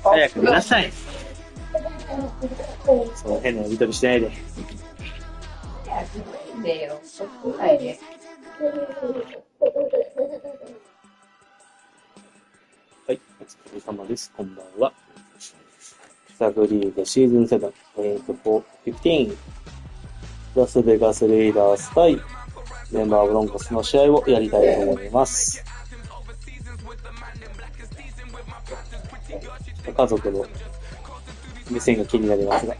早く寝なさい。その変なやりとりしないで。はい、お疲れ様です。こんばんは。手探りーグシーズン7、15、ラスベガスレイダース対デンバーブロンコスの試合をやりたいと思います。家族の目線が気になりますが。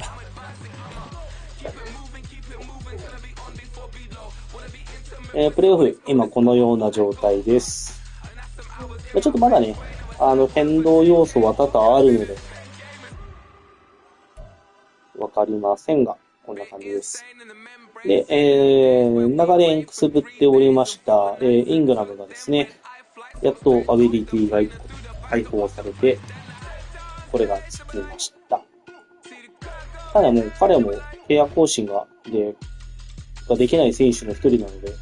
プレイオフ、今このような状態です。ちょっとまだね、変動要素は多々あるので、わかりませんが、こんな感じです。で、流れくすぶっておりました、イングラムがですね、やっとアビリティが解放されて、これがつきました。ただもう彼も契約更新ができない選手の一人なので、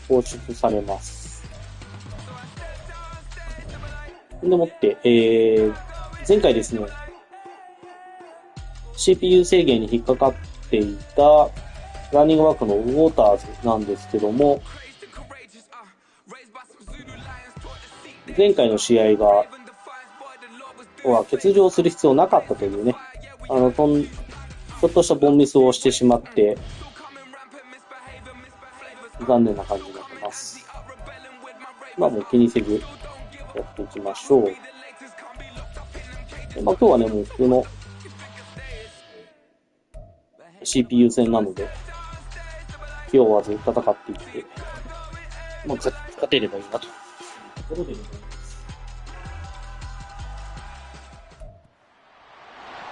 放出されます。でもって、前回ですね、CPU 制限に引っかかっていたランニングバックのウォーターズなんですけども、前回の試合は欠場する必要なかったというね、ちょっとしたボンミスをしてしまって、残念な感じになってます。もう気にせずやっていきましょう。今日はね、もう普通の CPU 戦なので、気負わず戦っていって、勝てればいいなと。ところでございます。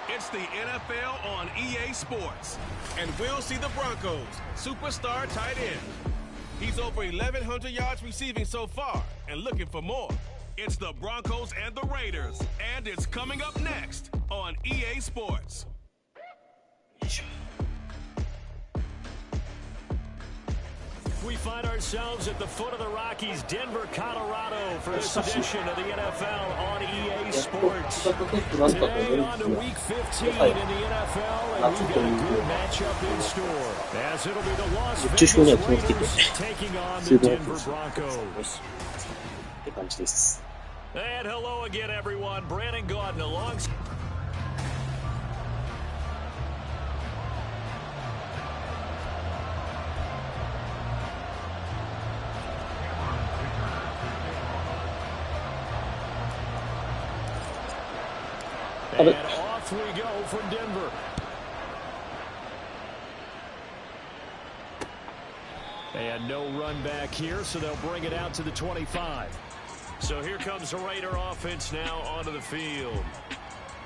It's the NFL on EA Sports, and we'll see the Broncos' superstar tight end. He's over 1,100 yards receiving so far, and looking for more. It's the Broncos and the Raiders, and it's coming up next on EA Sports. We find ourselves at the foot of the Rockies, Denver, Colorado, for this edition of the NFL on EA Sports. Today on to Week 15 in the NFL, and we've got a good matchup in store, as it'll be the Las Vegas Raiders taking on the Denver Broncos. And hello again, everyone. Brandon Gaudin alongside. And off we go from Denver. And no run back here, so they'll bring it out to the 25. So here comes the Raider offense now onto the field.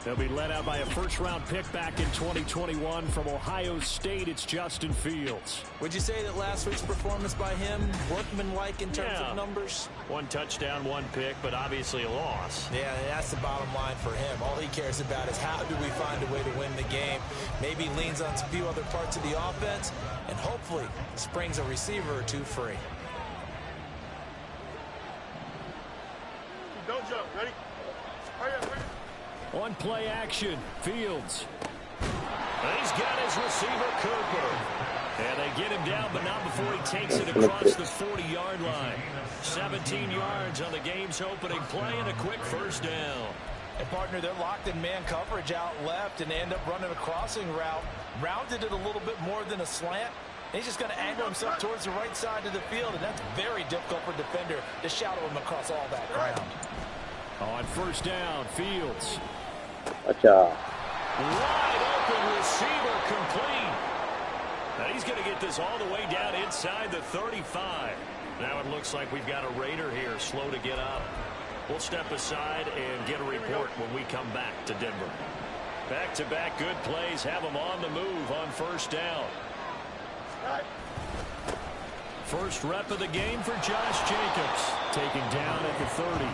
They'll be led out by a first-round pick back in 2021 from Ohio State. It's Justin Fields. Would you say that last week's performance by him, workmanlike in terms of numbers? One touchdown, one pick, but obviously a loss. Yeah, that's the bottom line for him. All he cares about is how do we find a way to win the game. Maybe leans on a few other parts of the offense, and hopefully springs a receiver or two free. Don't jump. Ready? Hurry up, hurry up. On play action, Fields. He's got his receiver, Cooper. And they get him down, but not before he takes it across the 40-yard line. 17 yards on the game's opening play and a quick first down. And, partner, they're locked in man coverage out left and end up running a crossing route. Rounded it a little bit more than a slant. He's just going to angle himself towards the right side of the field, and that's very difficult for a defender to shadow him across all that ground. On first down, Fields. Wide open receiver complete. Now he's going to get this all the way down inside the 35. Now it looks like we've got a Raider here, slow to get up. We'll step aside and get a report when we come back to Denver. Back-to-back good plays have them on the move on first down. First rep of the game for Josh Jacobs, taken down at the 30.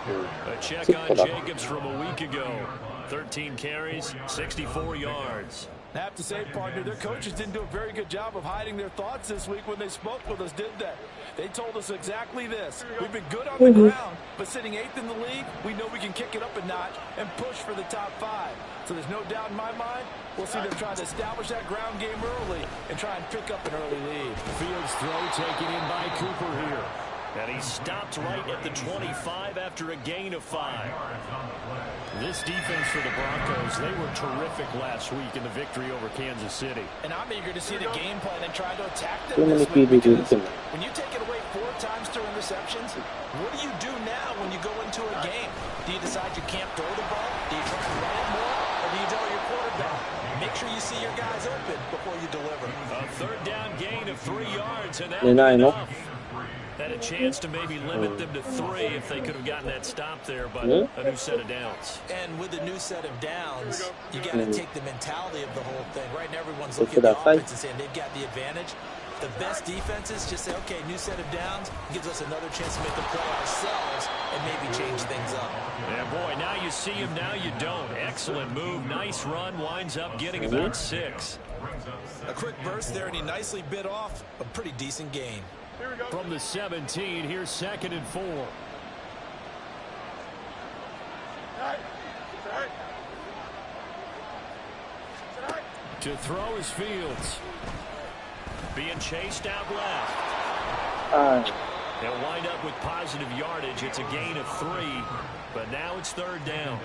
A check on Jacobs from a week ago. 13 carries, 64 yards. I have to say, partner, their coaches didn't do a very good job of hiding their thoughts this week when they spoke with us, did they? They told us exactly this. We've been good on the ground, but sitting 8th in the league, we know we can kick it up a notch and push for the top 5. So there's no doubt in my mind, we'll see them try to establish that ground game early and try and pick up an early lead. Fields throw taken in by Cooper here. And he stopped right at the 25 after a gain of 5. This defense for the Broncos, they were terrific last week in the victory over Kansas City. And I'm eager to see the game plan and try to attack them this week, because when you take it away 4 times to interceptions, what do you do now when you go into a game? Do you decide you can't throw the ball? Do you try and run it more? Or do you tell your quarterback, make sure you see your guys open before you deliver? A 3rd down gain of 3 yards, and that was enough. Had a chance to maybe limit them to 3 if they could have gotten that stop there, but a new set of downs. And with a new set of downs, you got to take the mentality of the whole thing. Right now, everyone's looking at the offense and saying they've got the advantage. The best defenses just say, okay, new set of downs, gives us another chance to make the play ourselves and maybe change things up. Yeah, boy, now you see him, now you don't. Excellent move, nice run, winds up getting about 6. A quick burst there, and he nicely bit off a pretty decent gain. From the 17, here's 2nd and 4. To throw is Fields. Being chased out left. They'll wind up with positive yardage. It's a gain of 3, but now it's 3rd down.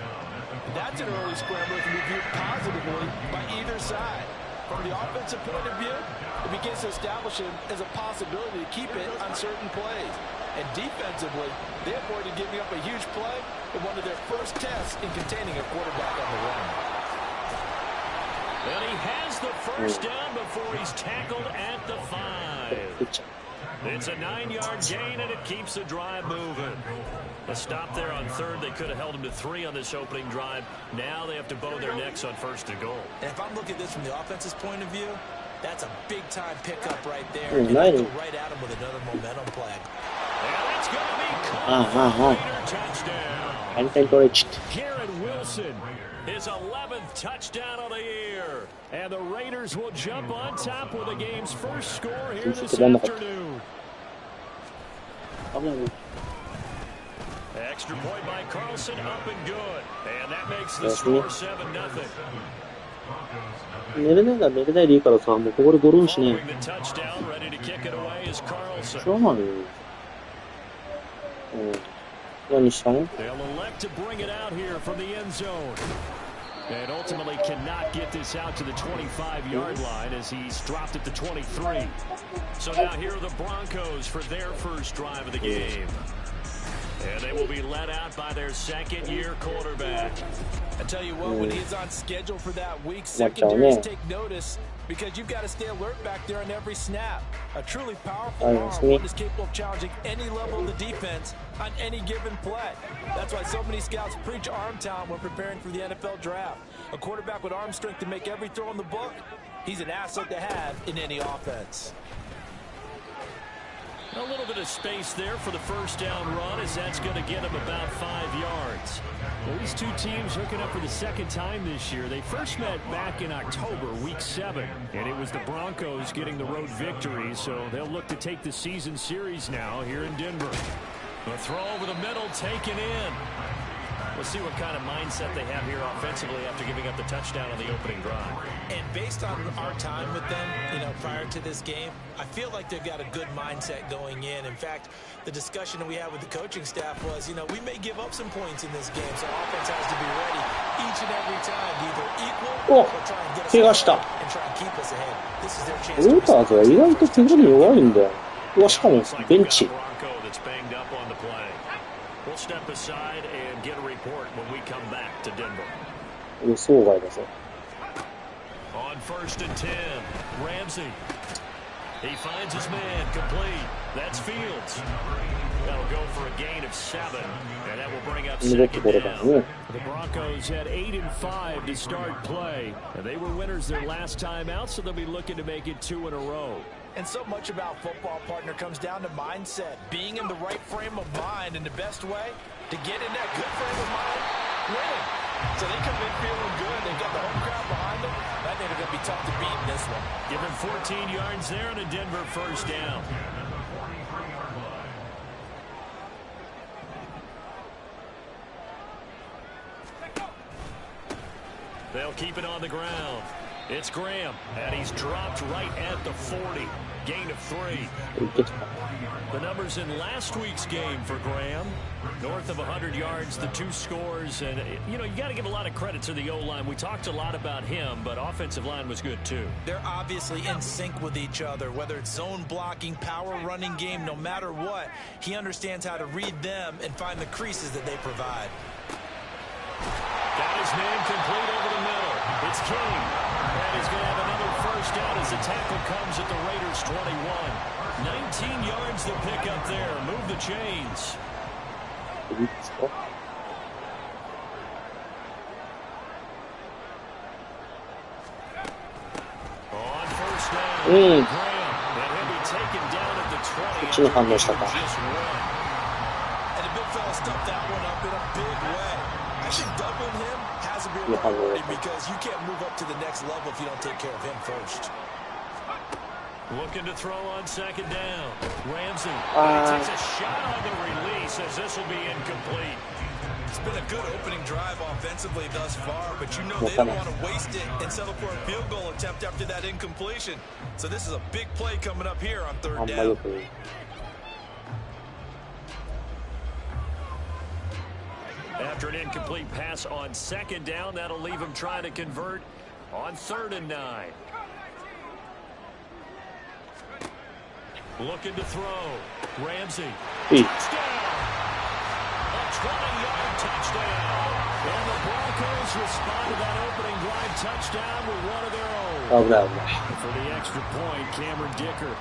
That's an early scramble that can be viewed positively by either side. From the offensive point of view, it begins to establish him as a possibility to keep it on certain plays. And defensively, they avoided giving up a huge play in one of their first tests in containing a quarterback on the run. And he has the 1st down before he's tackled at the 5. It's a 9-yard gain, and it keeps the drive moving. A stop there on 3rd. They could have held him to 3 on this opening drive. Now they have to bow their necks on 1st and goal. And if I'm looking at this from the offense's point of view, that's a big-time pickup right there. And go right at him with another momentum play. And it's going to be caught for a touchdown. Garrett Wilson, his 11th touchdown of the year. And the Raiders will jump on top with the game's first score here this afternoon. Extra point by Carlson, up and good. And that makes the score 7-0. Following the touchdown, ready to kick it away is Carlson. They'll elect to bring it out here from the end zone. And ultimately cannot get this out to the 25-yard line as he's dropped at the 23. So now here are the Broncos for their first drive of the game. And they will be led out by their 2nd-year quarterback. I tell you what, when he's on schedule for that week, secondaries take notice because you've got to stay alert back there on every snap. A truly powerful arm, one is capable of challenging any level of the defense on any given play. That's why so many scouts preach arm talent when preparing for the NFL draft. A quarterback with arm strength to make every throw in the book, he's an asset to have in any offense. A little bit of space there for the 1st down run, as that's going to get him about 5 yards. Well, these two teams hooking up for the 2nd time this year. They first met back in October, week 7, and it was the Broncos getting the road victory, so they'll look to take the season series now here in Denver. The throw over the middle taken in. We'll see what kind of mindset they have here offensively after giving up the touchdown on the opening drive. And based on our time with them, prior to this game, I feel like they've got a good mindset going in. In fact, the discussion that we had with the coaching staff was, we may give up some points in this game, so offense has to be ready each and every time to either equal or try and get us ahead and try and keep us ahead. This is their chance to restart. 意外と怪我に弱いんだよ。しかもベンチ。We'll step aside and get a report when we come back to Denver. 予想外だぞ。On 1st and 10, Ramsey. He finds his man complete. That's Fields. That'll go for a gain of 7, and that will bring up 2nd down. The Broncos had 8 and 5 to start play, and they were winners their last time out, so they'll be looking to make it 2 in a row. And so much about football, partner, comes down to mindset. Being in the right frame of mind, and the best way to get in that good frame of mind, winning. So they come in feeling good. They've got the home crowd behind them. I think think they're going to be tough to beat in this one. Give him 14 yards there and a Denver first down. They'll keep it on the ground. It's Graham, and he's dropped right at the 40. Gain of 3. The numbers in last week's game for Graham. North of 100 yards, the 2 scores. And, you know, you got to give a lot of credit to the O-line. We talked a lot about him, but offensive line was good, too. They're obviously in sync with each other, whether it's zone blocking, power running game, no matter what. He understands how to read them and find the creases that they provide. Got his man complete over the middle. It's King. And he's going to have another first down as the tackle comes at the Raiders' 21. 19 yards to pick up there. Move the chains. On first down, Graham. And he'll be taken down at the 20. Just one. And the big fella stuffed that one up in a big way. I think doubling him has to be a priority because you can't move up to the next level if you don't take care of him first. Looking to throw on second down. Ramsey takes a shot on the release as this will be incomplete. It's been a good opening drive offensively thus far, but you know they don't want to waste it and settle for a field goal attempt after that incompletion. So this is a big play coming up here on third down. After an incomplete pass on second down, that'll leave him trying to convert on 3rd and 9. Looking to throw. Ramsey. Touchdown. A 20-yard touchdown. And the Broncos respond to that opening drive touchdown with one of their own. For the extra point, Cameron Dicker.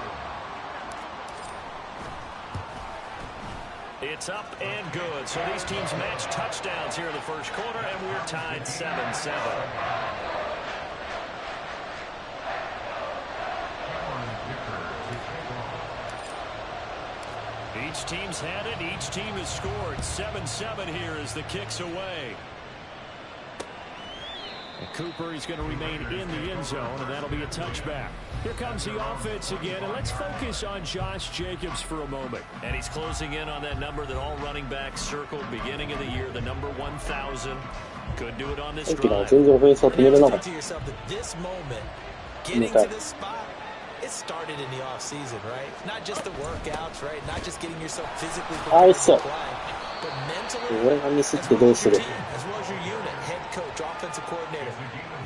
It's up and good. So these teams match touchdowns here in the first quarter, and we're tied 7-7. Each team's had it. Each team has scored. 7-7 here as the kick's away. And Cooper is going to remain in the end zone, and that'll be a touchback. Here comes the offense again, and let's focus on Josh Jacobs for a moment. And he's closing in on that number that all running backs circled beginning of the year, the number 1,000. Could do it on this drive. You have to think to yourself that this moment, getting to this spot, it started in the offseason, right? Not just the workouts, right? Not just getting yourself physically prepared to play, but mentally, as well as your team, as well as your unit, head coach, offensive coordinator.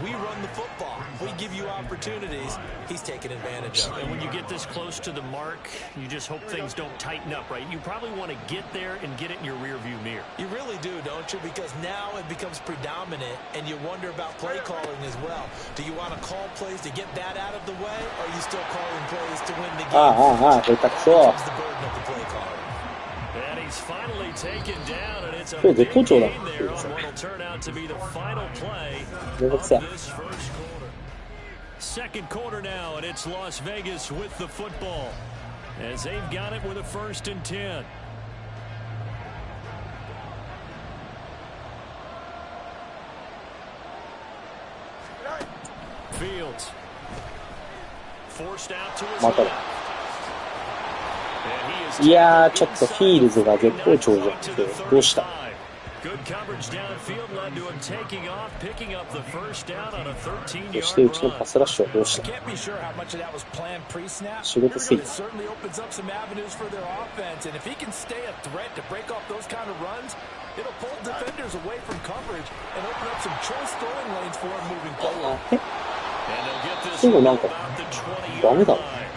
We run the football. We give you opportunities. He's taking advantage of it. And when you get this close to the mark, you just hope things don't tighten up, right? You probably want to get there and get it in your rearview mirror. You really do, don't you? Because now it becomes predominant, and you wonder about play calling as well. Do you want to call plays to get that out of the way, or are you still calling plays to win the game? That's the burden of the play calling. And he's finally taken down, and it's a big gain there on what will turn out to be the final play of this first quarter. Second quarter now, and it's Las Vegas with the football as they've got it with a 1st and 10. Fields forced out to his left. いやー、ちょっとフィールズが絶好調じゃなくて、どうした？ Good coverage downfield led to him taking off, picking up the first down on a 13-yard run. そしてうちのパスラッシュはどうした？ Can't be sure how much of that was planned pre-snap. 仕事すぎ It certainly opens up some avenues for their offense, and if he can stay a threat to break off those kind of runs, it'll pull defenders away from coverage and open up some choice throwing lanes for him moving forward. And they'll get this でもなんか about the ダメ 20-yard だ。 line.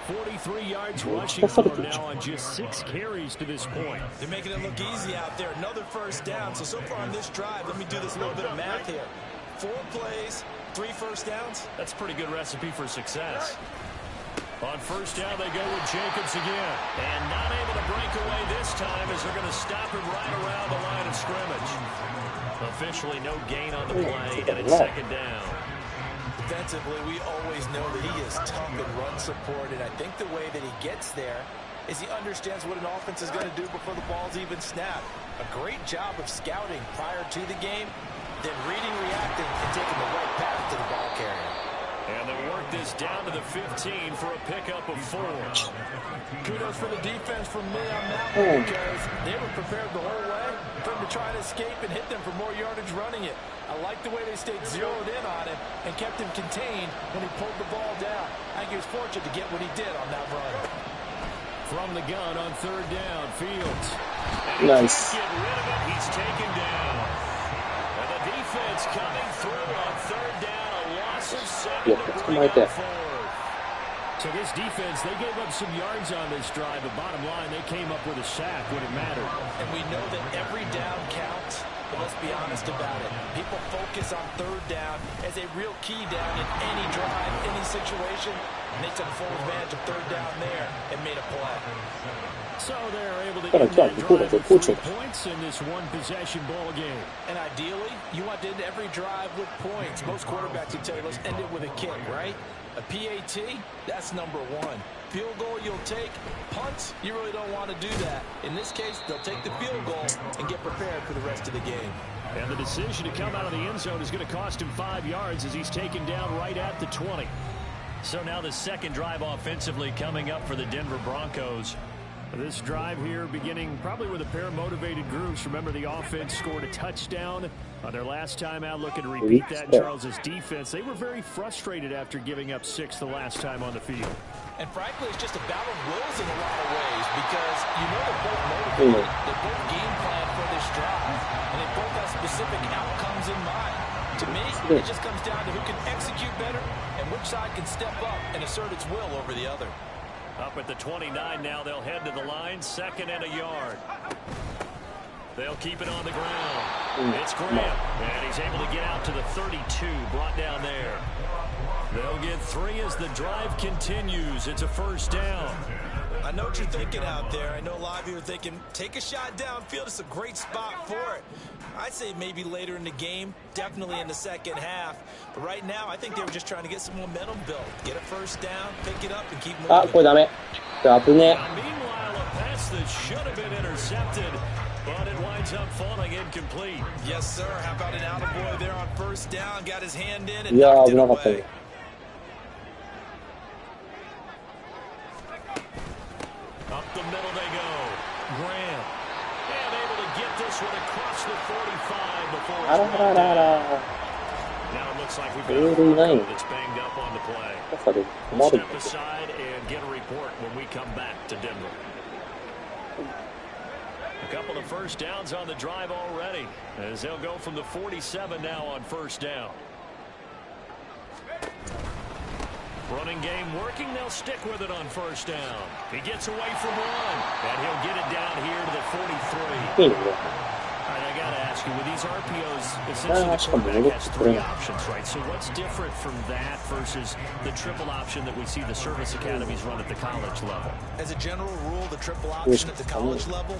43 yards rushing for him now on just 6 carries to this point. They're making it look easy out there. Another first down. So far on this drive, let me do this little bit of math here. 4 plays, 3 first downs. That's a pretty good recipe for success. On first down, they go with Jacobs again. And not able to break away this time as they're going to stop him right around the line of scrimmage. Officially no gain on the play, and it's second down. Defensively, we always know that he is tough in run support, and I think the way that he gets there is he understands what an offense is going to do before the ball's even snapped. A great job of scouting prior to the game. then reading, reacting, and taking the right path to the ball carrier. And they work this down to the 15 for a pickup of 4. Kudos for the defense from me on that one, because they were prepared the whole way for him to try to escape and hit them for more yardage running it. I like the way they stayed zeroed in on him and kept him contained when he pulled the ball down. I think he was fortunate to get what he did on that run. From the gun on 3rd down, Fields. Nice. Get rid of it. He's taken down. And the defense coming through on 3rd down. A loss of 7 to bring up 4. So this defense, they gave up some yards on this drive, but bottom line, they came up with a sack when it mattered. And we know that every down counts, but let's be honest about it. People focus on 3rd down as a real key down in any drive, any situation, and they took full advantage of 3rd down there and made a play. So they're able to end that drive with 3 points in this one-possession ball game. And ideally, you want to end every drive with points. Most quarterbacks would tell you, let's end it with a kick, right? A PAT, that's number 1. Field goal you'll take. Punts, you really don't want to do that. In this case, they'll take the field goal and get prepared for the rest of the game. And the decision to come out of the end zone is going to cost him 5 yards as he's taken down right at the 20. So now the second drive offensively coming up for the Denver Broncos. This drive here beginning probably with a pair of motivated groups. Remember, the offense scored a touchdown on their last time out. Looking to repeat that. Charles's defense, they were very frustrated after giving up 6 the last time on the field. And frankly, it's just a battle of wills in a lot of ways, because you know they're both motivated. They both game plan for this drive, and they both have specific outcomes in mind. To me, it just comes down to who can execute better and which side can step up and assert its will over the other. Up at the 29 now, they'll head to the line, 2nd and a yard. They'll keep it on the ground. It's Graham, and he's able to get out to the 32, brought down there. They'll get 3 as the drive continues. It's a 1st down. I know what you're thinking out there. I know a lot of you are thinking, take a shot downfield. It's a great spot for it. I'd say maybe later in the game, definitely in the second half. But right now, I think they were just trying to get some momentum built. Get a 1st down, pick it up, and keep moving. あ、これダメ。危ね。 Meanwhile, a pass that should have been intercepted, but it winds up falling incomplete. Yes, sir. How about an attaboy there on 1st down? Got his hand in and いやー、 knocked 危 it なかったね。 away. Up the middle they go. Graham. And able to get this one across the 45 before it's brought down. Now it looks like we've got a Bronco that's banged up on the play. だから困るん Step だけど。 aside and get a report when we come back to Denver. A couple of 1st downs on the drive already, as they'll go from the 47 now on 1st down. Running game working, they'll stick with it on 1st down. He gets away from 1, and he'll get it down here to the 43. いいね、これ。 All right, I got to ask you, with these RPOs, essentially the quarterback has 3 options, right? So what's different from that versus the triple option that we see the service academies run at the college level? As a general rule, the triple option at the college level,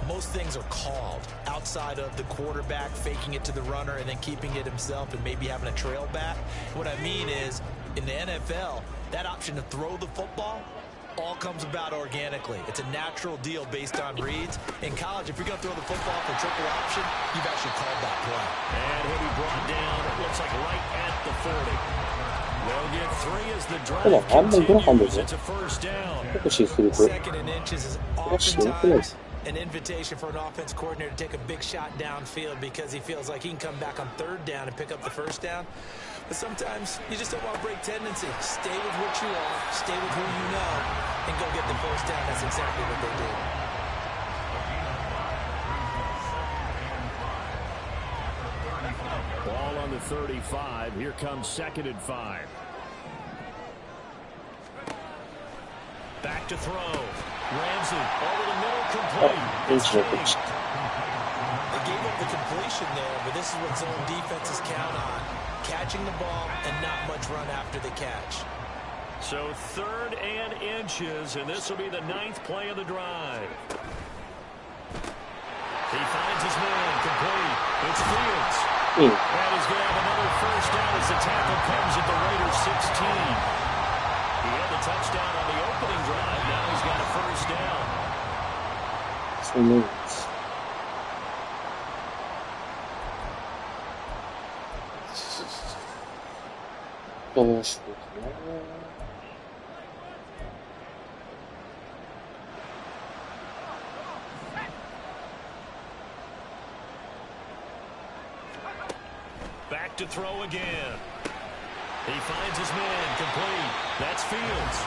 most things are called outside of the quarterback faking it to the runner and then keeping it himself and maybe having a trail back. What I mean is, in the NFL, that option to throw the football all comes about organically. It's a natural deal based on reads. In college, if you're going to throw the football for triple option, you've actually called that play. And he'll be brought down, it looks like right at the 40. They'll get 3 as the drive continues. It's a 1st down. 2nd and inches is oftentimes an invitation for an offense coordinator to take a big shot downfield because he feels like he can come back on 3rd down and pick up the 1st down. But sometimes you just don't want to break tendency. Stay with what you are, stay with who you know, and go get the 1st down. That's exactly what they did. Ball on the 35. Here comes 2nd and 5. Back to throw. Ramsey over the middle, complete. They gave up the completion there, but this is what zone defenses count on. Catching the ball and not much run after the catch. So 3rd and inches, and this will be the 9th play of the drive. He finds his man, complete. It's Fields. And he's going to have another 1st down as the tackle comes at the Raiders 16. He had the touchdown on the opening drive. Now he's got a 1st down. そうですね。Back to throw again. He finds his man complete. That's Fields.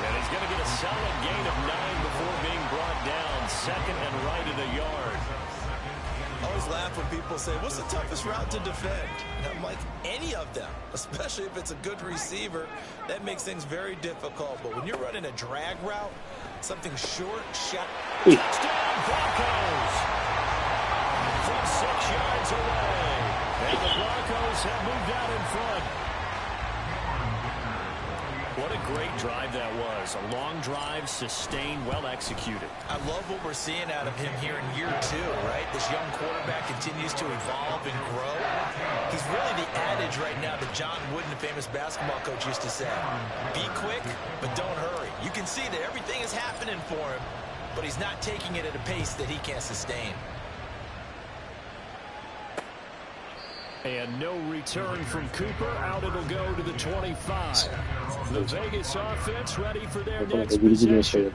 And he's going to get a solid gain of 9 before being brought down. Second and right at a yard. I always laugh when people say, what's the toughest route to defend? And I'm like, any of them, especially if it's a good receiver. That makes things very difficult. But when you're running a drag route, something short, shallow. Touchdown Broncos! From 6 yards away. And the Broncos have moved out in front. What a great drive that was. A long drive, sustained, well executed. I love what we're seeing out of him here in year 2, right? This young quarterback continues to evolve and grow. He's really the adage right now that John Wooden, the famous basketball coach, used to say. Be quick, but don't hurry. You can see that everything is happening for him, but he's not taking it at a pace that he can't sustain. And no return from Cooper. Out it'll go to the 25. The Vegas offense ready for their next possession.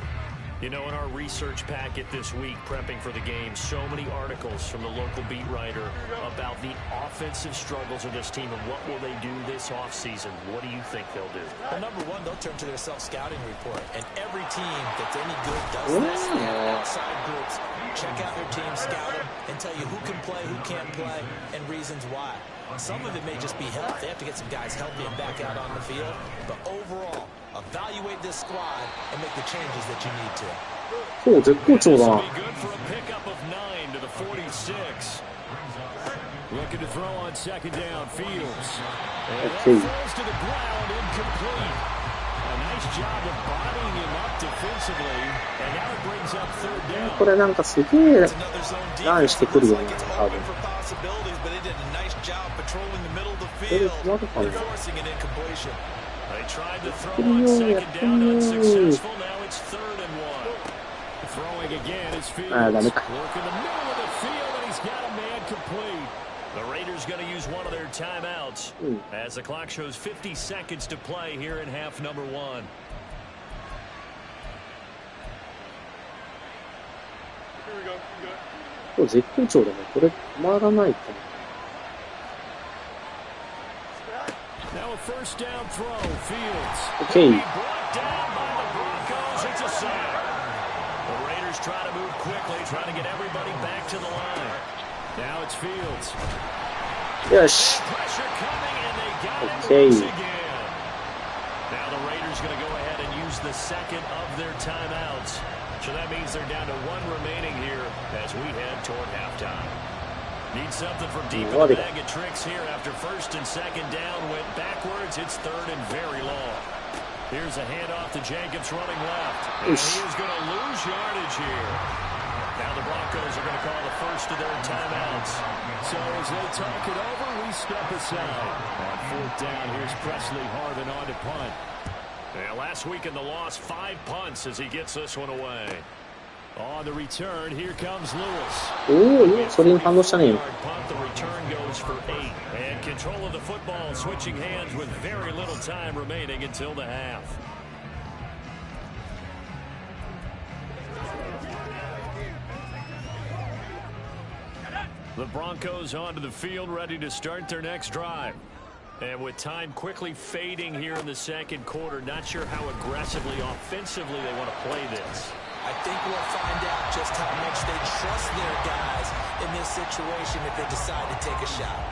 You know, in our research packet this week, prepping for the game, so many articles from the local beat writer about the offensive struggles of this team and what will they do this offseason. What do you think they'll do? Well, number one, they'll turn to their self-scouting report. And every team that's any good does this. They have outside groups. Check out their team, scout them, and tell you who can play, who can't play, and reasons why. Some of it may just be health. They have to get some guys healthy and back out on the field. But overall, evaluate this squad and make the changes that you need to. そう、絶好調だな。 Good for a pickup of 9 to the 46. Looking to throw on second down. Fields. And that falls to the ground, incomplete. A nice job of bodying him up defensively. And now it brings up third down. これなんかすげえランしてくるよな、多分。Patrolling the middle of the field and forcing an incompletion. They tried to throw on second down, unsuccessful. Now it's 3rd and 1. Throwing again is Fields. Work in the middle of the field, and he's got a man complete. The Raiders going to use one of their timeouts as the clock shows 50 seconds to play here in half number 1. Here we go. これ絶好調だね。これ止まらないかも。 Now a first down throw, Fields. Okay. Brought down by the Broncos. It's a sack. The Raiders try to move quickly, trying to get everybody back to the line. Now it's Fields. Yes. Pressure coming, and they got him once again. Now the Raiders going to go ahead and use the second of their timeouts. So that means they're down to 1 remaining here as we head toward halftime. Need something from deep in the bag of tricks here after first and second down went backwards. It's 3rd and very long. Here's a handoff to Jacobs running left. And he is going to lose yardage here. Now the Broncos are going to call the first of their timeouts. So as they talk it over, we step aside. On 4th down, here's Presley Harvin on to punt. And last week in the loss, 5 punts as he gets this one away. On the return, here comes Lewis. おお、それに反応したね。 The return goes for 8. And control of the football switching hands with very little time remaining until the half. The Broncos onto the field ready to start their next drive. And with time quickly fading here in the second quarter, not sure how aggressively, offensively they want to play this. I think we'll find out just how much they trust their guys in this situation if they decide to take a shot.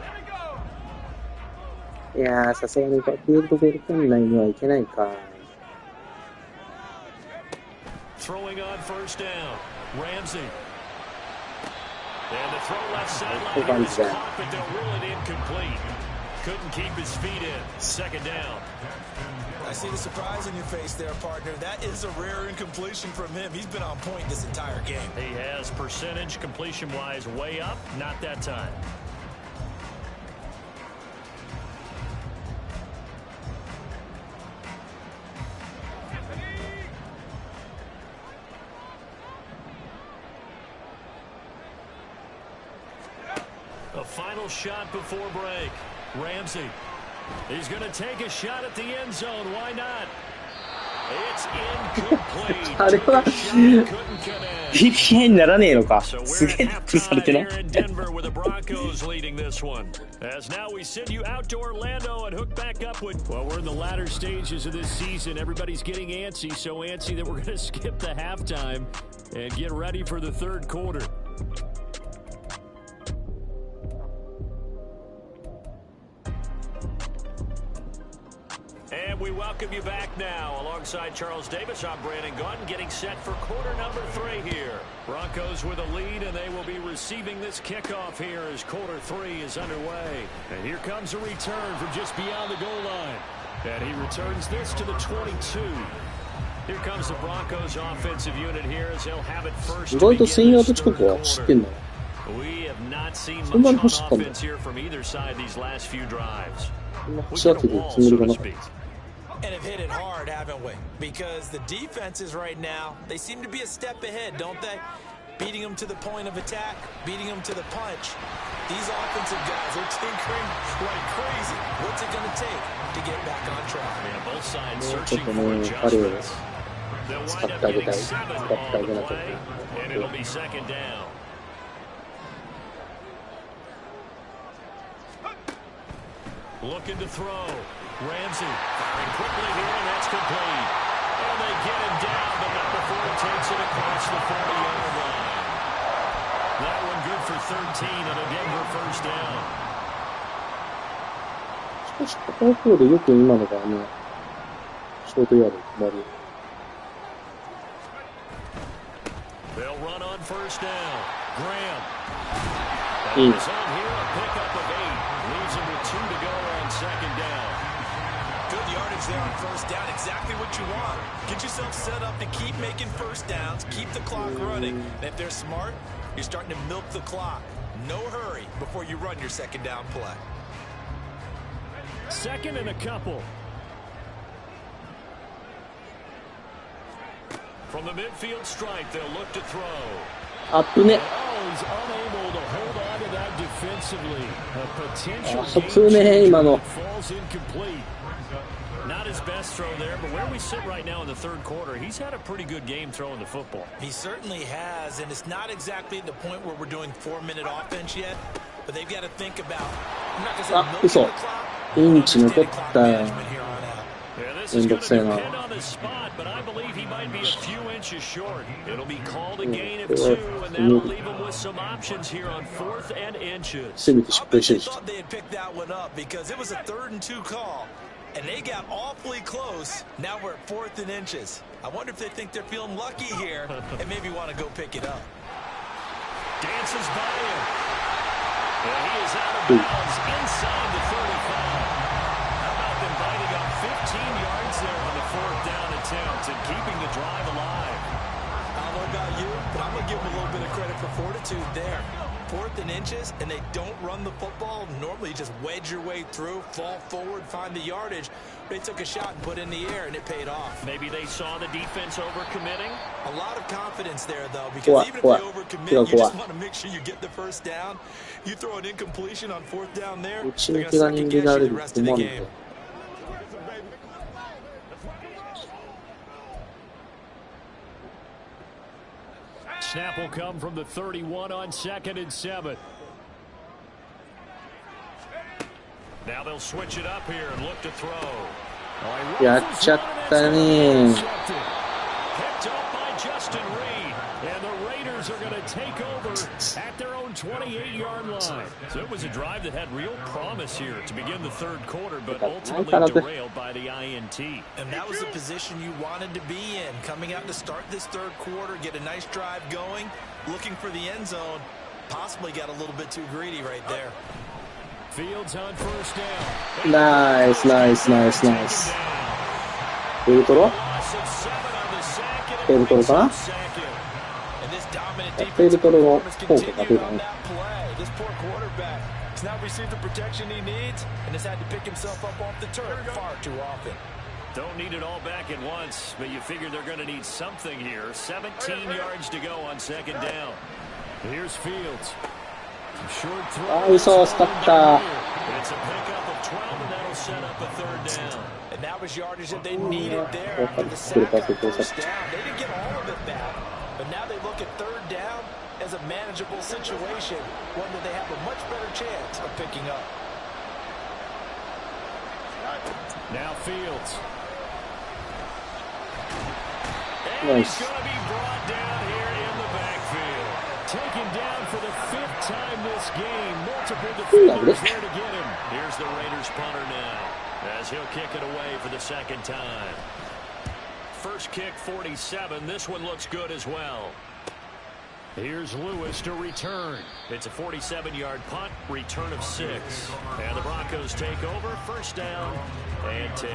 Here we go. いやー、さすがにフィールドゴール圏内にはいけないか。 Throwing on first down. Ramsey. And the throw left sideline is caught, but they'll rule it incomplete. Couldn't keep his feet in. Second down. I see the surprise in your face there, partner. That is a rare incompletion from him. He's been on point this entire game. He has percentage completion-wise way up. Not that time. A final shot before break. Ramsey. He's going to take a shot at the end zone. Why not? It's incomplete. あれは PPA にならねえのか。すげえタックルされてない。As now we send you out to Orlando and hook back up with. Well, we're in the latter stages of this season. Everybody's getting antsy, so antsy that we're going to skip the halftime and get ready for the third quarter. And we welcome you back now. Alongside Charles Davis, I'm Brandon Gunn, getting set for quarter number 3 here. Broncos with a lead, and they will be receiving this kickoff here as quarter 3 is underway. And here comes a return from just beyond the goal line. And he returns this to the 22. Here comes the Broncos offensive unit here as they'll have it first. 意外と1000ヤード近くは知ってんだ。 We have not seen much on offense here from either side these last few drives. And have hit it hard, haven't we? Because the defenses right now, they seem to be a step ahead, don't they? Beating them to the point of attack, beating them to the punch. These offensive guys are tinkering like crazy. What's it going to take to get back on track? Yeah, both sides searching for adjustments. They'll wind up getting 7 on the play, and it'll be second down. Looking to throw. Ramsey firing quickly here, and that's complete. And they get him down, but not before he takes it across the 40-yard line. That one good for 13 and a Denver first down. しかし、片方でよく今のがね、ショートヤード決まる。They'll run on first down. Graham. In. That was on here, a pickup of 8. Leaves him with 2 to go on second down. Good yardage there on first down. Exactly what you want. Get yourself set up to keep making first downs, keep the clock running. And if they're smart, you're starting to milk the clock. No hurry before you run your second down play. Second and a couple. From the midfield stripe, they'll look to throw. あっぶね。 Oh, he's unable to hold on to that defensively. A potential あっぶね、今の。 falls incomplete. Not his best throw there, but where we sit right now in the third quarter, he's had a pretty good game throwing the football. He certainly has, and it's not exactly at the point where we're doing 4-minute offense yet, but they've got to think about. I'm not going to say milking the clock. インチ残ったよ。 Yeah, this is going to depend on the spot, but I believe he might be a few inches short. It'll be called a gain of 2, and that'll leave him with some options here on 4th and inches. せめて失敗してるし。 I thought they had picked that one up because it was a 3rd and 2 call, and they got awfully close. Now we're at 4th and inches. I wonder if they think they're feeling lucky here and maybe want to go pick it up. Dances by him. And he is out of bounds inside the 35. How about them biting up 15 yards there on the 4th down attempt and keeping the drive alive? I don't know about you, but I'm going to give them a little bit of credit for fortitude there. 4th and inches, and they don't run the football. Normally, you just wedge your way through, fall forward, find the yardage. They took a shot and put it in the air, and it paid off. Maybe they saw the defense overcommitting. A lot of confidence there, though, because even if you overcommit, you just want to make sure you get the first down. You throw an incompletion on 4th down there, they're going to second guess you the rest of the game. Snap will come from the 31 on 2nd and 7. Now they'll switch it up here and look to throw. やっちゃったね。 Picked up by Justin Reed, and the Raiders are going to take over at their own 28-yard line. So it was a drive that had real promise here to begin the third quarter, but ultimately derailed by the INT. And that was the position you wanted to be in, coming out to start this third quarter, get a nice drive going, looking for the end zone. Possibly got a little bit too greedy right there. Fields on first down. Nice, nice, nice, nice. ベルトロ？ベルトロかな？ベルトロのフォークが出たね。This poor quarterback has not received the protection he needs and has had to pick himself up off the turf far too often. Don't need it all back at once, but you figure they're going to need something here. 17 yards to go on second down. Here's Fields. あー、嘘、使った。And that was yardage that they needed there after the sack got first down. They didn't get all of it back, but now they look at third down as a manageable situation, one that they have a much better chance of picking up. Now Fields. And Nice. he's going to be brought down here in the backfield. Taken down for the 5th time this game. Multiple defenders there to get him. Here's the Raiders punter now, as he'll kick it away for the 2nd time. First kick, 47. This one looks good as well. Here's Lewis to return. It's a 47-yard punt, return of 6. And the Broncos take over, first down and 10.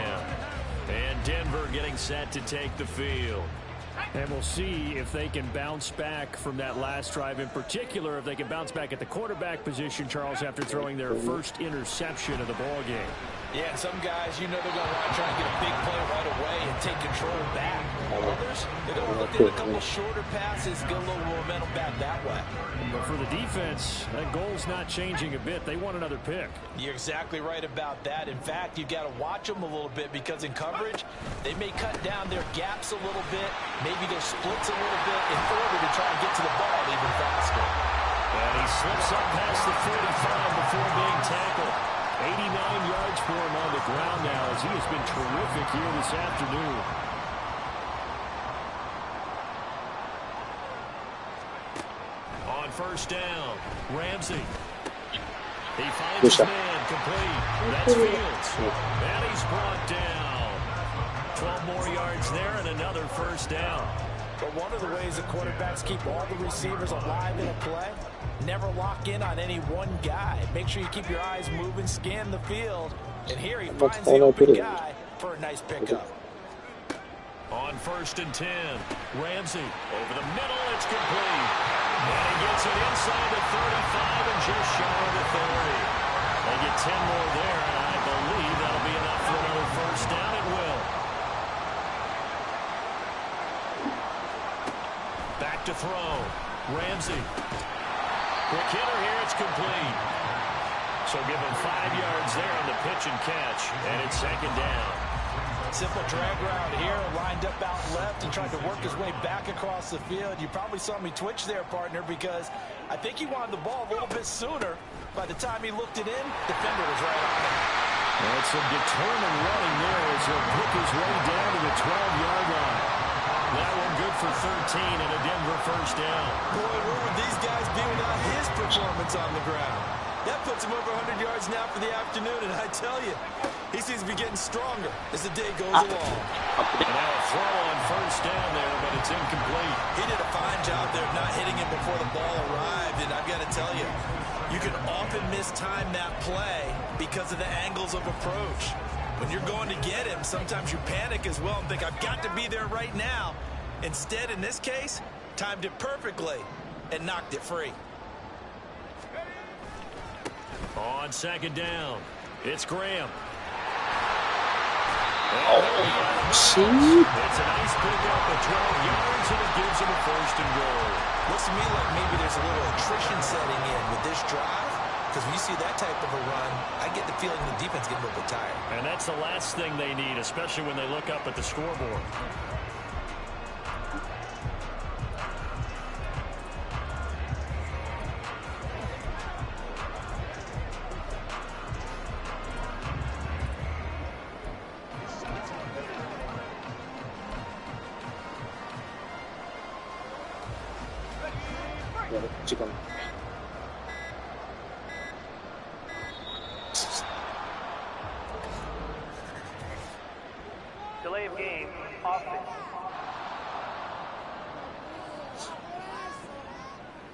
And Denver getting set to take the field. And we'll see if they can bounce back from that last drive, in particular, if they can bounce back at the quarterback position, Charles, after throwing their first interception of the ball game. Yeah, and some guys, you know they're going to want to try and get a big play right away and take control back. Others, they're going to look at a couple shorter passes, get a little momentum back that way. But for the defense, that goal's not changing a bit. They want another pick. You're exactly right about that. In fact, you've got to watch them a little bit because in coverage, they may cut down their gaps a little bit, maybe their splits a little bit in order to try and get to the ball even faster. And he slips up past the 45 before being tackled. 89 yards for him on the ground now, as he has been terrific here this afternoon. On first down, Ramsey. He finds his man complete. That's Fields. And he's brought down. 12 more yards there and another first down. But one of the ways the quarterbacks keep all the receivers alive in a play, never lock in on any one guy. Make sure you keep your eyes moving, scan the field. And here he finds the open guy for a nice pickup. On first and 10, Ramsey over the middle, it's complete. And he gets it inside the 35 and just shy of the 30. They get 10 more there, and I believe that'll be enough for another first down. It will. Back to throw. Ramsey. Quick hitter here, it's complete. So give him 5 yards there on the pitch and catch, and it's second down. Simple drag route here, lined up out left and tried to work his way back across the field. You probably saw me twitch there, partner, because I think he wanted the ball a little bit sooner. By the time he looked it in, defender was right on him. And some determined running there as he'll pick his way down to the 12-yard line. That one good for 13 and a Denver first down. Boy, where would these guys be without his performance on the ground? That puts him over 100 yards now for the afternoon, and I tell you, he seems to be getting stronger as the day goes along. And now a throw on first down there, but it's incomplete. He did a fine job there of not hitting him before the ball arrived, and I've got to tell you, you can often mistime that play because of the angles of approach. When you're going to get him, sometimes you panic as well and think, I've got to be there right now. Instead, in this case, timed it perfectly and knocked it free. On second down, it's Graham. See? It's a nice pickup of 12 yards, and it gives him a first and goal. Looks to me like maybe there's a little attrition setting in with this drive. Because when you see that type of a run, I get the feeling the defense getting a little bit tired. And that's the last thing they need, especially when they look up at the scoreboard. Delay of game, offense.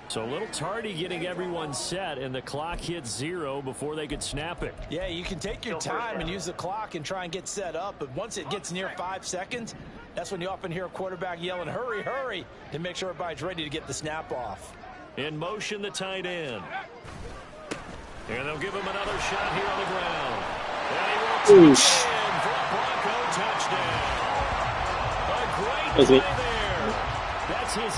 So a little tardy getting everyone set, and the clock hits 0 before they could snap it. Yeah, you can take your time and use the clock and try and get set up, but once it gets near 5 seconds, that's when you often hear a quarterback yelling, hurry, hurry, to make sure everybody's ready to get the snap off. In motion, the tight end. And they'll give him another shot here on the ground. And he will touch in for a Bronco touchdown. A great play there. That's That's his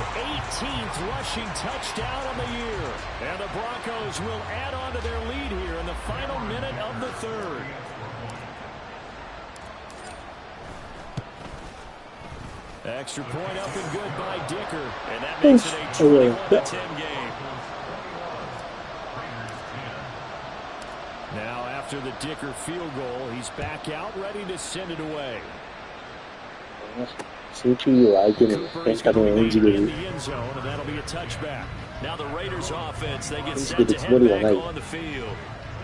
18th rushing touchdown on the year. And the Broncos will add on to their lead here in the final minute of the third. Extra point up and good by Dicker. And that makes it a 21-10 game. Now after the Dicker field goal, he's back out ready to send it away. CPU 相手に選手を演じる Now the Raiders offense, they get set to head back on the field.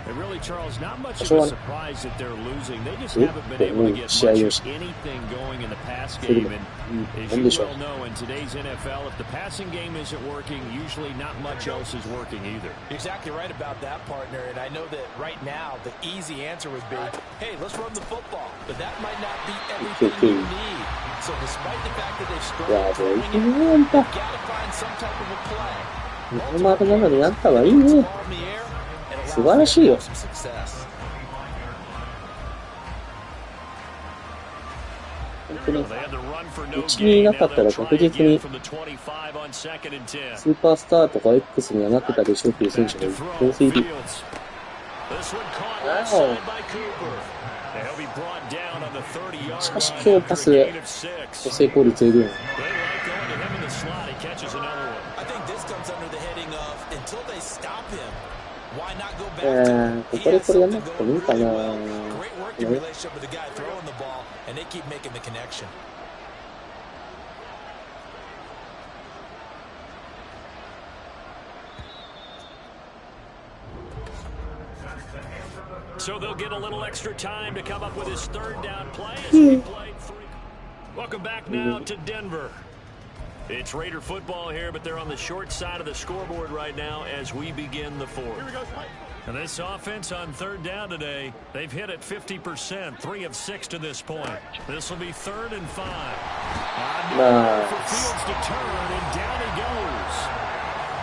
And really, Charles, not much of a surprise that they're losing. They just haven't been able to get much of anything going in the pass game. And as you well know, in today's NFL, if the passing game isn't working, usually not much else is working either. Exactly right about that, partner. And I know that right now, the easy answer would be, hey, let's run the football. But that might not be everything you need. So despite the fact that they've struggled to bring it, you've got to find some type of a play. 日本の中でやった方がいいね。素晴らしいよ。本当に、うちにいなかったら確実にスーパースターとか X にはなってたでしょうっていう選手が多すぎる。しかし今日パス成功率えぐいな。ここでこれやんなくてもいいかな。So they'll get a little extra time to come up with his third down play as we play three. Welcome back now to Denver. It's Raider football here, but they're on the short side of the scoreboard right now as we begin the fourth. And this offense on third down today, they've hit it 50%, 3 of 6 to this point. This will be 3rd and 5. For Fields to turn, and down he goes.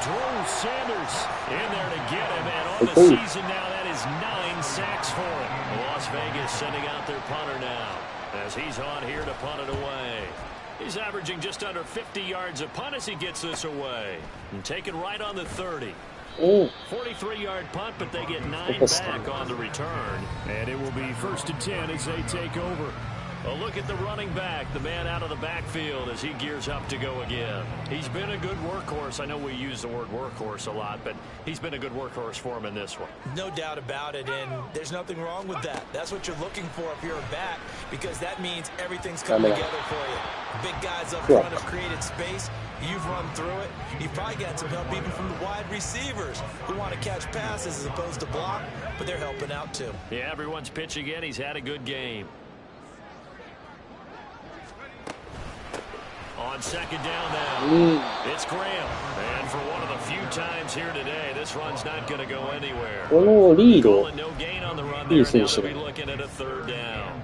Drew Sanders in there to get him, and on the season now, that is 9 sacks for him. Las Vegas sending out their punter now as he's on here to punt it away. He's averaging just under 50 yards a punt as he gets this away. And taken right on the 30. 43-yard punt, but they get 9 back on the return. And it will be 1st and 10 as they take over. A look at the running back, the man out of the backfield as he gears up to go again. He's been a good workhorse. I know we use the word workhorse a lot, but he's been a good workhorse for him in this one. No doubt about it, and there's nothing wrong with that. That's what you're looking for if you're a back, because that means everything's coming together for you. Big guys up front have created space. You've run through it. You've probably got some help even from the wide receivers who want to catch passes as opposed to block, but they're helping out too. Yeah, everyone's pitching in. He's had a good game. On second down now, it's Graham. And for one of the few times here today, this run's not going to go anywhere. No gain on the run there, and now they'll be looking at a 3rd down.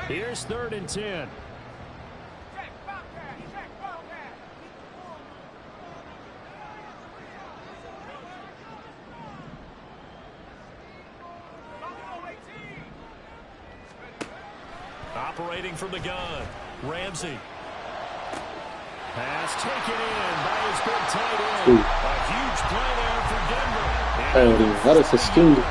Here's 3rd and 10. Operating from the gun, Ramsey. Pass taken in by his big tight end. A huge play there for Denver. And this is seemingly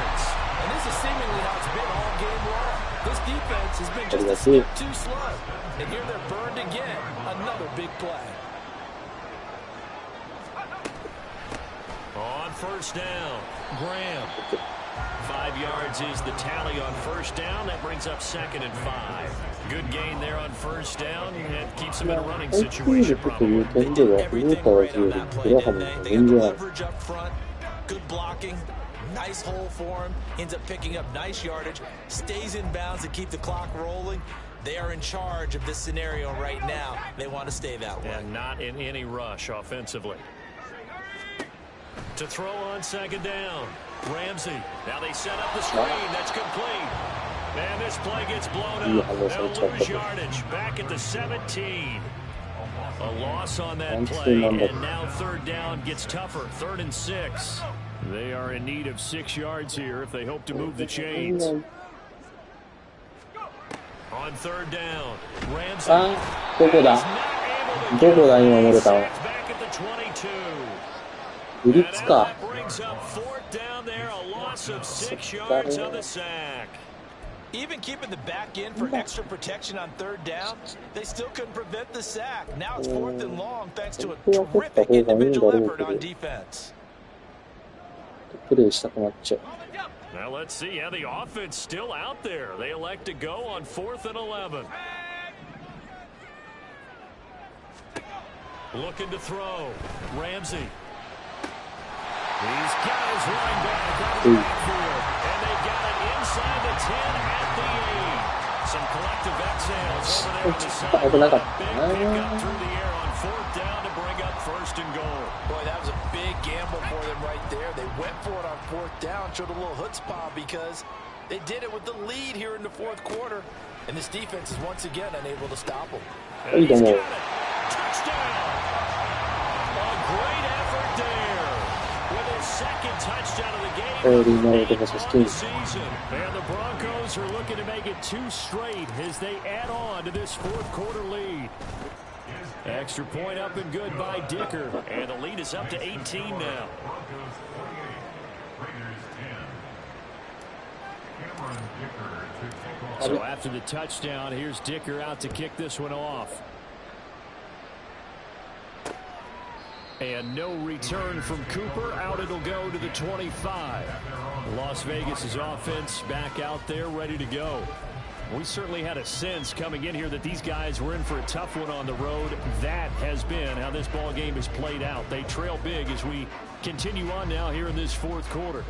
how it's been all game long. This defense has been just a step too slow. And here they're burned again. Another big play. On 1st down, Graham. 5 yards is the tally on 1st down. That brings up 2nd and 5. Good gain there on 1st down. And keeps him in a running situation probably. Everything right on that play, didn't they? They got the leverage up front. Good blocking. Nice hole for him. Ends up picking up nice yardage. Stays in bounds to keep the clock rolling. They are in charge of this scenario right now. They want to stay that way. And not in any rush offensively. To throw on 2nd down. Ramsey. Now they set up the screen. That's complete. And this play gets blown up. They'll lose yardage. Back at the 17. A loss on that play. And now 3rd down gets tougher. 3rd and 6. They are in need of 6 yards here if they hope to move the chains. On 3rd down, Ramsey is not able to どこだ今漏れたの。ブリッツか。Even keeping the back in for extra protection on third down, they still couldn't prevent the sack. Now it's 4th and long thanks to a terrific individual effort on defense. プレイしたくなっちゃう。 Now let's see how the offense still out there. They elect to go on 4th and 11. Looking to throw. Ramsey. He's got his running back out of the backfield. And they got it inside the 10 at the 8. Some collective exhales over there on the side. Big pickup through the air on 4th down to bring up 1st and goal. Boy, that was a big gamble for them right there. They went for it on 4th down, showed a little chutzpah because they did it with the lead here in the 4th quarter. And this defense is once again unable to stop them. And he's got it. Touchdown! A great effort there. With his 2nd touchdown of the game on the season. And the Broncos are looking to make it 2 straight as they add on to this 4th quarter lead. Extra point up and good by Dicker. And the lead is up to 18 now. So after the touchdown, here's Dicker out to kick this one off. And no return from Cooper. Out it'll go to the 25. Las Vegas' offense back out there ready to go. We certainly had a sense coming in here that these guys were in for a tough one on the road. That has been how this ball game has played out. They trail big as we continue on now here in this 4th quarter.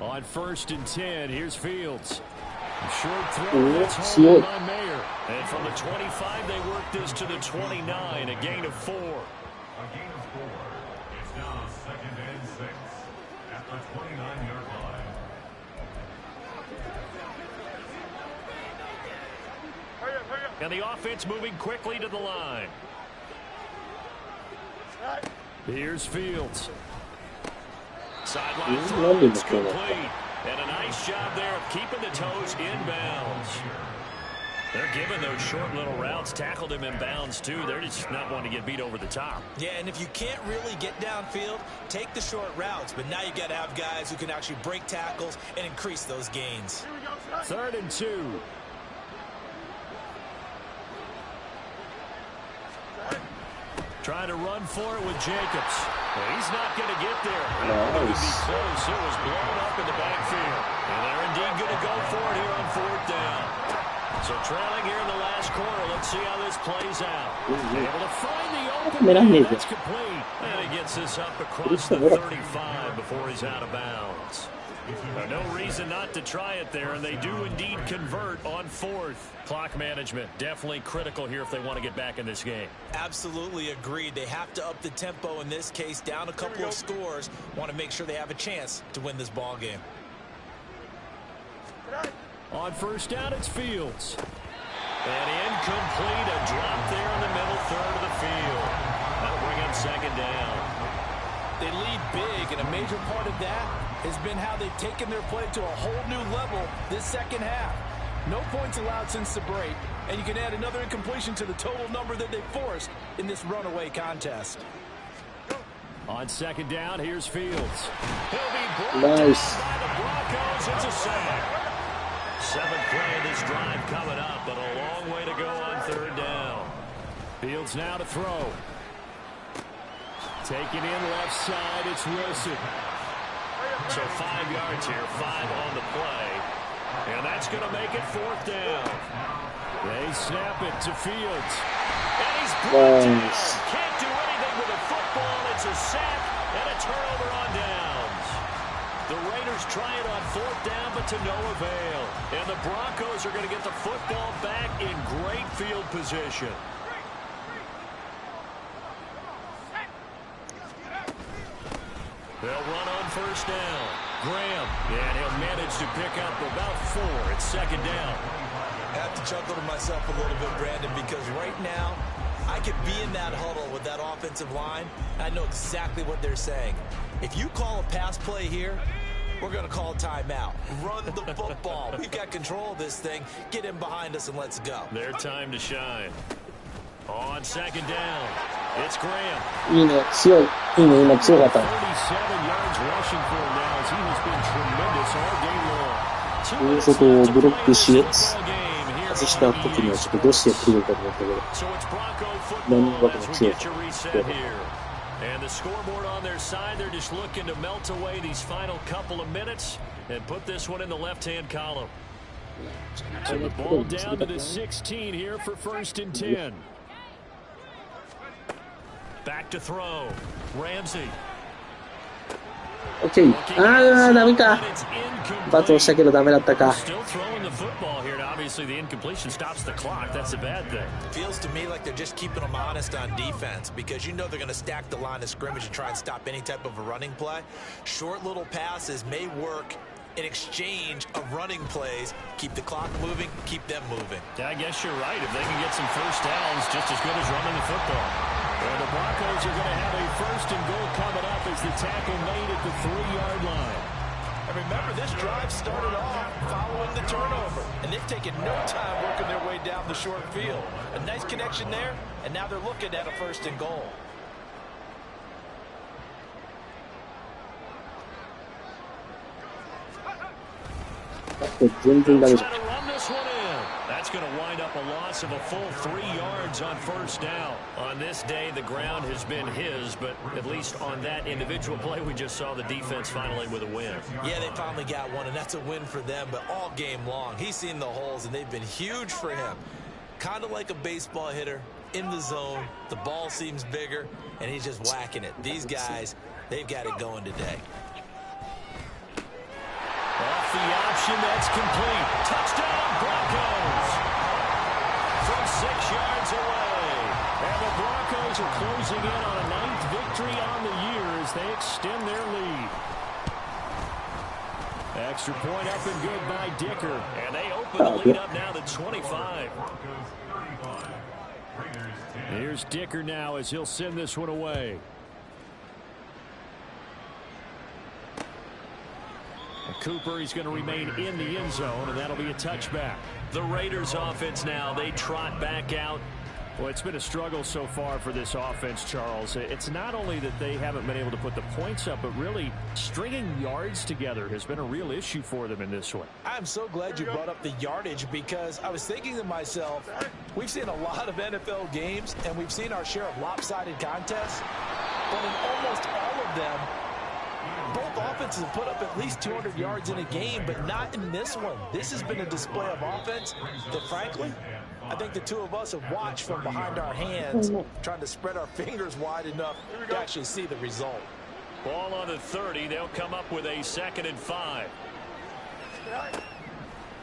On 1st and 10, here's Fields. Short throw, that's home by Mayer. And from the 25, they work this to the 29, a gain of 4. It's now 2nd and 6 at the 29-yard line. And the offense moving quickly to the line. Here's Fields. Sideline throw, it's complete. And a nice job there of keeping the toes inbounds. They're giving those short little routes, tackled him in bounds too. They're just not wanting to get beat over the top. Yeah, and if you can't really get downfield, take the short routes. But now you got to have guys who can actually break tackles and increase those gains. 3rd and 2. Trying to run for it with Jacobs. Well, he's not going to get there. It would be close. It was blown up in the backfield. And they're indeed going to go for it here on 4th down. So trailing here in the last quarter. Let's see how this plays out. Able to find the opening. That's complete. And he gets this up across the 35 before he's out of bounds. No reason not to try it there, and they do indeed convert on 4th. Clock management definitely critical here if they want to get back in this game. Absolutely agreed. They have to up the tempo in this case, down a couple of scores. Want to make sure they have a chance to win this ball game. On 1st down, it's Fields. And incomplete, a drop there in the middle 3rd of the field. That'll bring up 2nd down. They lead big, and a major part of that has been how they've taken their play to a whole new level this 2nd half. No points allowed since the break, and you can add another incompletion to the total number that they forced in this runaway contest. On 2nd down, here's Fields. He'll be brought down by the Broncos. It's a sack. 7th play of this drive coming up, but a long way to go on 3rd down. Fields now to throw. Taking in left side, it's Wilson. So 5 yards here, 5 on the play. And that's going to make it 4th down. They snap it to Fields. And he's brought down. Can't do anything with a football. It's a sack and a turnover on downs. The Raiders try it on 4th down, but to no avail. And the Broncos are going to get the football back in great field position. They'll run on 1st down. Graham, and he'll manage to pick up about 4. It's 2nd down. I have to chuckle to myself a little bit, Brandon, because right now I could be in that huddle with that offensive line. I know exactly what they're saying. If you call a pass play here, We're going to call timeout. Run the football. We've got control of this thing. Get him behind us and let's go. Their time to shine. On second down, it's Graham. いいね、強い。いいね、今強かったね。 37 yards rushing for him now as he has been tremendous all game long. 大外をブロックし、外した時にはちょっとどうしてくるのかと思ったけど、何人枠も強い。And the scoreboard on their side, they're just looking to melt away these final couple of minutes and put this one in the left-hand column. So the ball down to the 16 here for 1st and 10. Back to throw. Ramsey. OK。ダメか。バトンしたけどダメだったか。 Still throwing the football here, and obviously the incompletion stops the clock. That's a bad thing. Feels to me like they're just keeping them honest on defense because you know they're going to stack the line of scrimmage and try and stop any type of a running play. Short little passes may work in exchange of running plays. Keep the clock moving, keep them moving. I guess you're right. If they can get some first downs, just as good as running the football. Well, the Broncos are going to have a 1st and goal coming up as the tackle made at the 3-yard line. And remember, this drive started off following the turnover, and they've taken no time working their way down the short field. A nice connection there, and now they're looking at a 1st and goal. That's going to wind up a loss of a full 3 yards on 1st down. On this day, the ground has been his, but at least on that individual play, we just saw the defense finally with a win. Yeah, they finally got one, and that's a win for them, but all game long, he's seen the holes, and they've been huge for him. Kind of like a baseball hitter in the zone. The ball seems bigger, and he's just whacking it. These guys, they've got it going today. Off the option, that's complete. Touchdown, Broncos! From 6 yards away. And the Broncos are closing in on a 9th victory on the year as they extend their lead. Extra point up and good by Dicker. And they open the lead up now to 25. Here's Dicker now as he'll send this one away. Cooper, he's going to remain in the end zone, and that'll be a touchback. The Raiders offense now, they trot back out. Well, it's been a struggle so far for this offense, Charles. It's not only that they haven't been able to put the points up, but really stringing yards together has been a real issue for them in this one. I'm so glad you brought up the yardage because I was thinking to myself, we've seen a lot of NFL games, and we've seen our share of lopsided contests, but in almost all of them, both offenses have put up at least 200 yards in a game, but not in this one. This has been a display of offense that, frankly, I think the two of us have watched from behind our hands, trying to spread our fingers wide enough to actually see the result. Ball on the 30. They'll come up with a 2nd and 5.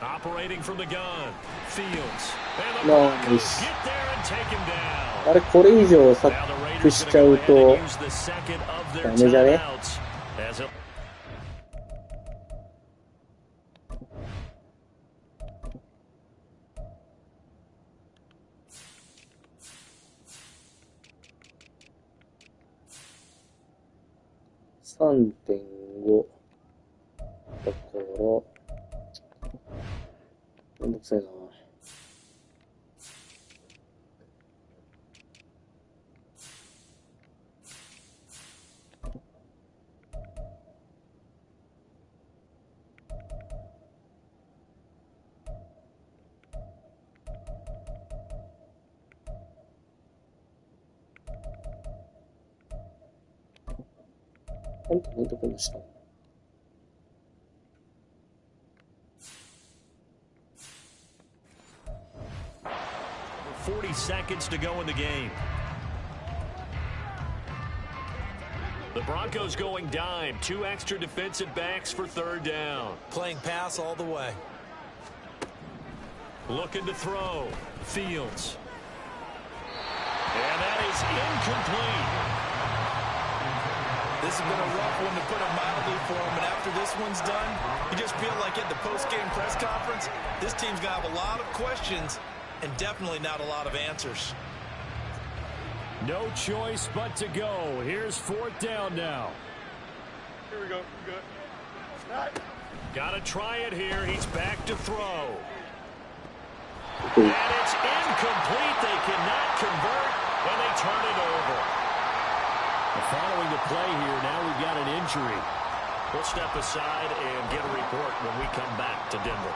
Operating from the gun. Fields. And the Broncos get there and take him down. あれ、これ以上サックしちゃうとダメじゃね3.5 だからめんどくさいな。なんでこんなしたの？40 seconds to go in the game. The Broncos going dime. 2 extra defensive backs for 3rd down. Playing pass all the way. Looking to throw. Fields. And that is incomplete. This has been a rough one to put it mildly for him, and after this one's done, you just feel like at the post-game press conference, this team's going to have a lot of questions and definitely not a lot of answers. No choice but to go. Here's 4th down now. Here we go. Good. Gotta try it here. He's back to throw. Okay. And it's incomplete. They cannot convert, and they turn it over. Following the play here, now we've got an injury. We'll step aside and get a report when we come back to Denver.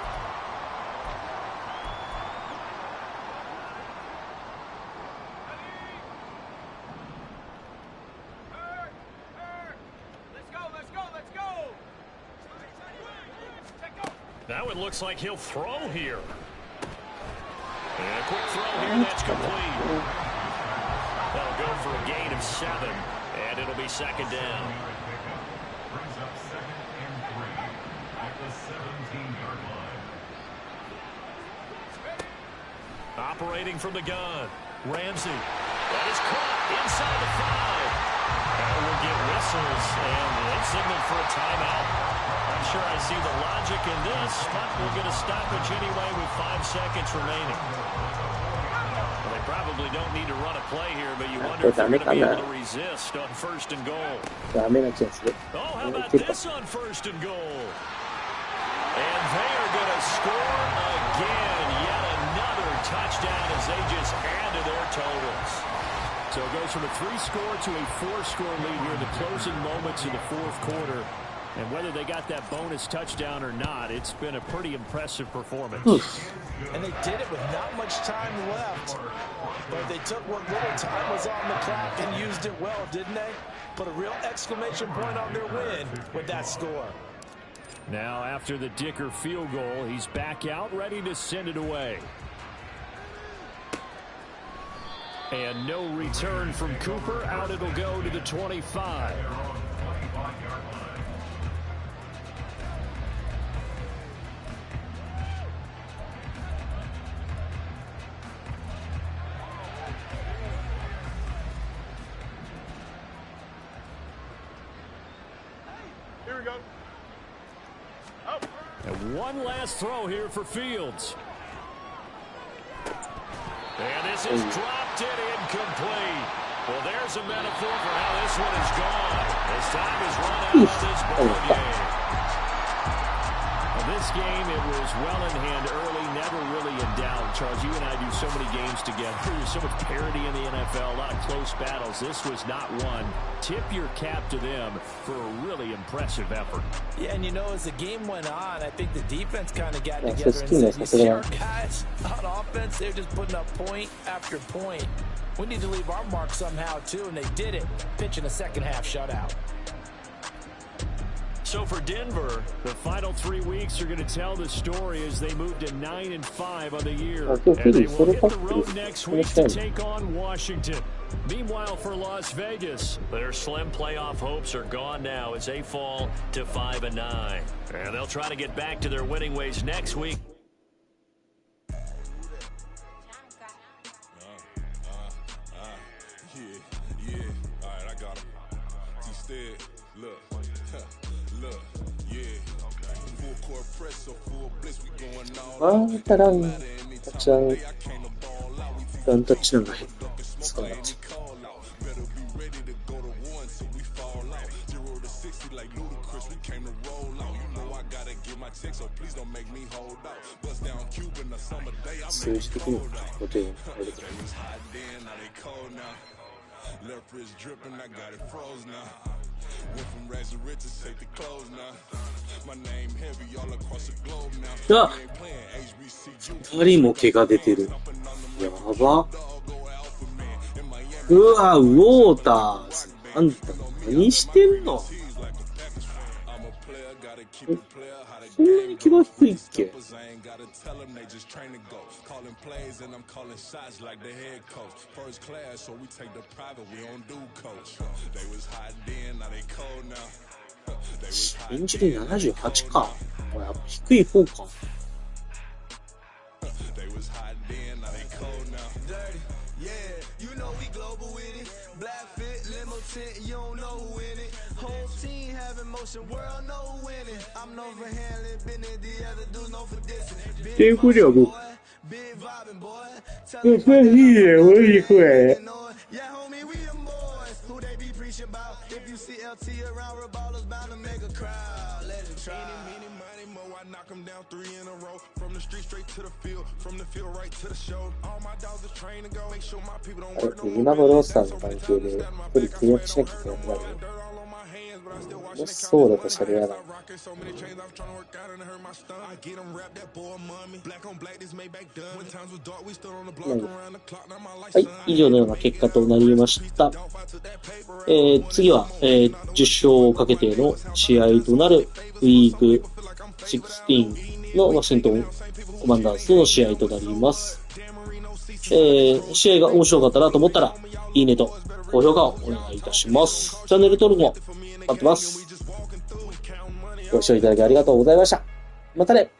Now it looks like he'll throw here. And a quick throw here, that's complete. That'll go for a gain of 7, and it'll be second down. Brings up 2nd and 3 at the 17-yard line. Operating from the gun, Ramsey. That is caught inside the 5. And we'll get whistles and then signal for a timeout. I'm sure I see the logic in this, but we'll get a stoppage anyway with 5 seconds remaining. Well, they probably don't need to run a play here, but you wonder if they're going to be able to resist on 1st and goal. Oh, how about this on 1st and goal? And they are going to score again. Yet another touchdown as they just add to their totals. So it goes from a 3-score to a 4-score lead here in the closing moments of the 4th quarter. And whether they got that bonus touchdown or not, it's been a pretty impressive performance. And they did it with not much time left. But they took what little time was on the clock and used it well, didn't they? Put a real exclamation point on their win with that score. Now, after the Dicker field goal, he's back out, ready to send it away. And no return from Cooper. Out it'll go to the 25. Here we go. And one last throw here for Fields. And this is dropped in incomplete. Well, there's a metaphor for how this one is gone. As time is run out of this ball game. Well, this game, it was well in hand early, never really in doubt. Charles, you and I do so many games together. There's so much parity in the NFL, a lot of close battles. This was not one. Tip your cap to them for a really impressive effort. Yeah, and you know, as the game went on, I think the defense kind of got together and said, you see our guys on offense, they're just putting up point after point. We need to leave our mark somehow, too, and they did it, pitching a second-half shutout. So for Denver, the final 3 weeks are going to tell the story as they move to 9-5 on the year. And they will hit the road next week to take on Washington. Meanwhile, for Las Vegas, their slim playoff hopes are gone now as they fall to 5-9. And they'll try to get back to their winning ways next week.ワンタランタッチダウン、ワンタッチダウンが減った。使わなくちゃ。数字的にも5点入ると思います。あっ、2人も怪我出てる。やば。うわ、ウォーターズ。あんた何してんの？そんなに気が低いっけ？インジュリー78か。これやっぱ低い方か。这不了不，这太厉害，我厉害。今のロースターの関係で、一人契約しなきゃいけなくなる。もしそうだとしたら嫌だ。はい、以上のような結果となりました。次は、10勝をかけての試合となるウィーク16のワシントンコマンダースとの試合となります。試合が面白かったなと思ったら、いいねと高評価をお願いいたします。チャンネル登録も待ってます。ご視聴いただきありがとうございました。またね。